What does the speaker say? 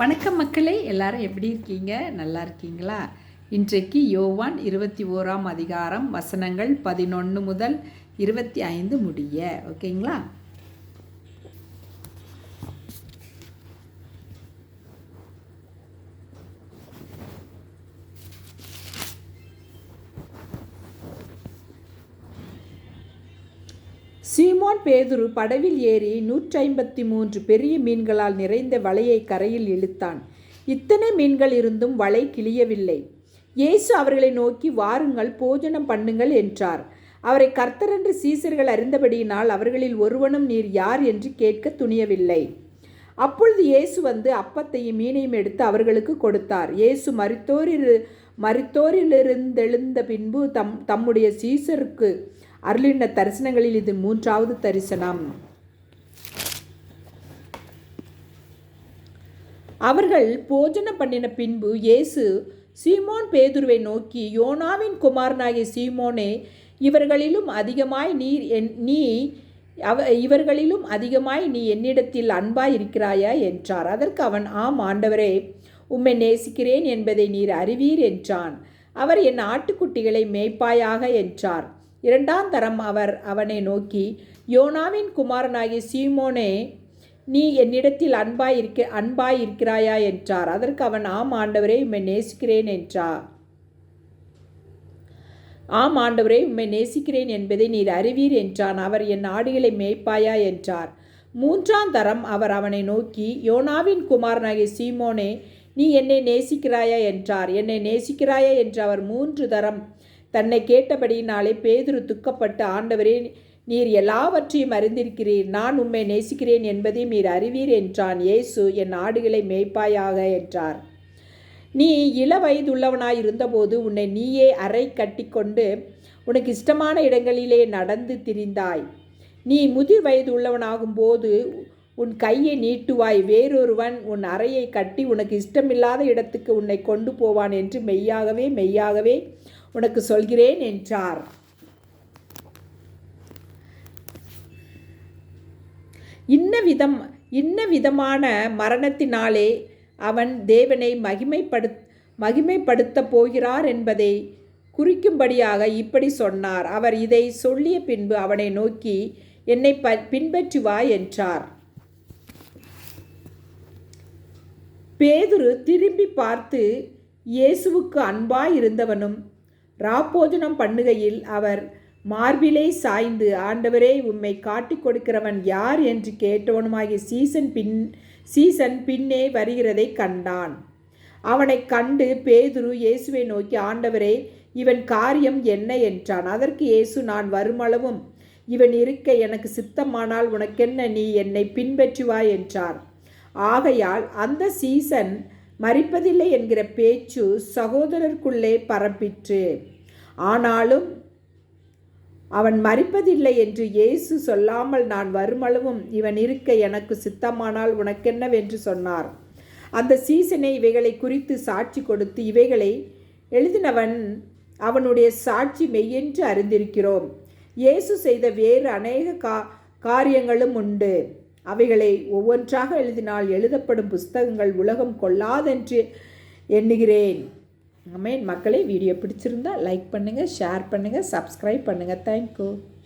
வணக்கம் மக்களே, எல்லாரும் எப்படி இருக்கீங்க? நல்லா இருக்கீங்களா? இன்றைக்கு யோவான் 21ஆம் அதிகாரம் வசனங்கள் 11 முதல் 25 முடிய. ஓகேங்களா? சீமோன் பேதுரு படவில் ஏறி 153 பெரிய மீன்களால் நிறைந்த வலையை கரையில் இழுத்தான். இத்தனை மீன்கள் இருந்தும் வலை கிழியவில்லை. இயேசு அவர்களை நோக்கி, வாருங்கள், போஜனம் பண்ணுங்கள் என்றார். அவரை கர்த்தரென்று சீசர்கள் அறிந்தபடியினால் அவர்களில் ஒருவனும் நீர் யார் என்று கேட்க துணியவில்லை. அப்பொழுது இயேசு வந்து அப்பத்தையும் மீனையும் எடுத்து அவர்களுக்கு கொடுத்தார். இயேசு மரித்தோரிலிருந்தெழுந்த பின்பு தம்முடைய சீசருக்கு அருளின தரிசனங்களில் இது 3வது தரிசனம். அவர்கள் போஜனம் பண்ணின பின்பு இயேசு சீமோன் பேதுருவை நோக்கி, யோனாவின் குமாரனாகிய சீமோனே, இவர்களிலும் அதிகமாய் நீ என்னிடத்தில் அன்பாய் இருக்கிறாயா என்றார். அதற்கு அவன், ஆம் ஆண்டவரே, உம்மை நேசிக்கிறேன் என்பதை நீர் அறிவீர் என்றான். அவர், என் ஆட்டுக்குட்டிகளை மேய்ப்பாயாக என்றார். 2ஆம் தரம் அவர் அவனை நோக்கி, யோனாவின் குமாரனாகிய சீமோனே, நீ என்னிடத்தில் அன்பாய் இருக்கிறாயா என்றார். அதற்கு அவன், ஆம் ஆண்டவரே, உம்மை நேசிக்கிறேன் என்றார். ஆம் ஆண்டவரே, உம்மை நேசிக்கிறேன் என்பதை நீர் அறிவீர் என்றான். அவர், என் ஆடுகளை மேய்ப்பாயா என்றார். 3ஆம் தரம் அவர் அவனை நோக்கி, யோனாவின் குமாரனாகிய சீமோனே, நீ என்னை நேசிக்கிறாயா என்றார். என்னை நேசிக்கிறாயா என்று அவர் 3 தரம் தன்னை கேட்டபடியினாலே பேதுரு துக்கப்பட்டு, ஆண்டவரே, நீர் எல்லாவற்றையும் அறிந்திருக்கிறீர், நான் உம்மை நேசிக்கிறேன் என்பதையும் நீர் அறிவீர் என்றான். இயேசு, என் ஆடுகளை மேய்ப்பாயாக என்றார். நீ இளவயதுள்ளவனாய் இருந்தபோது உன்னை நீயே அறை கட்டி கொண்டு உனக்கு இஷ்டமான இடங்களிலே நடந்து திரிந்தாய். நீ முதிர் வயது உள்ளவனாகும் போது உன் கையை நீட்டுவாய், வேறொருவன் உன் அறையை கட்டி உனக்கு இஷ்டமில்லாத இடத்துக்கு உன்னை கொண்டு போவான் என்று மெய்யாகவே மெய்யாகவே உனக்கு சொல்கிறேன் என்றார். இன்ன விதமான மரணத்தினாலே அவன் தேவனை மகிமைப்படுத்த போகிறார் என்பதை குறிக்கும்படியாக இப்படி சொன்னார். அவர் இதை சொல்லிய பின்பு அவனை நோக்கி, என்னை பின்பற்றி வா என்றார். பேதுரு திரும்பி பார்த்து, இயேசுவுக்கு அன்பாய் இருந்தவனும் ராப்போஜனம் பண்ணுகையில் அவர் மார்பிலே சாய்ந்து, ஆண்டவரே, உம்மை காட்டிக் கொடுக்கிறவன் யார் என்று கேட்டவனுமாகிய சீசன் பின்னே வருகிறதை கண்டான். அவனை கண்டு பேதுரு இயேசுவை நோக்கி, ஆண்டவரே, இவன் காரியம் என்ன என்றான். அதற்கு இயேசு, நான் வருமளவும் இவன் இருக்க எனக்கு சித்தமானால் உனக்கென்ன, நீ என்னை பின்பற்றி வா என்றார். ஆகையால் அந்த சீசன் மரிப்பதில்லை என்கிற பேச்சு சகோதரருக்குள்ளே பரப்பிற்று. ஆனாலும் அவன் மரிப்பதில்லை என்று இயேசு சொல்லாமல், நான் வருமளவும் இவன் இருக்க எனக்கு சித்தமானால் உனக்கென்னவென்று சொன்னார். அந்த சீசனை இவைகளை குறித்து சாட்சி கொடுத்து, இவைகளை எழுதினவன் அவனுடைய சாட்சி மெய்யென்று அறிந்திருக்கிறோம். இயேசு செய்த வேறு அநேக காரியங்களும் உண்டு. அவைகளை ஒவ்வொன்றாக எழுதினால் எழுதப்படும் புஸ்தகங்கள் உலகம் கொள்ளாதென்று எண்ணுகிறேன். ஆமென். மக்களே, வீடியோ பிடிச்சிருந்தா லைக் பண்ணுங்கள், ஷேர் பண்ணுங்கள், சப்ஸ்கிரைப் பண்ணுங்கள். தேங்க்யூ.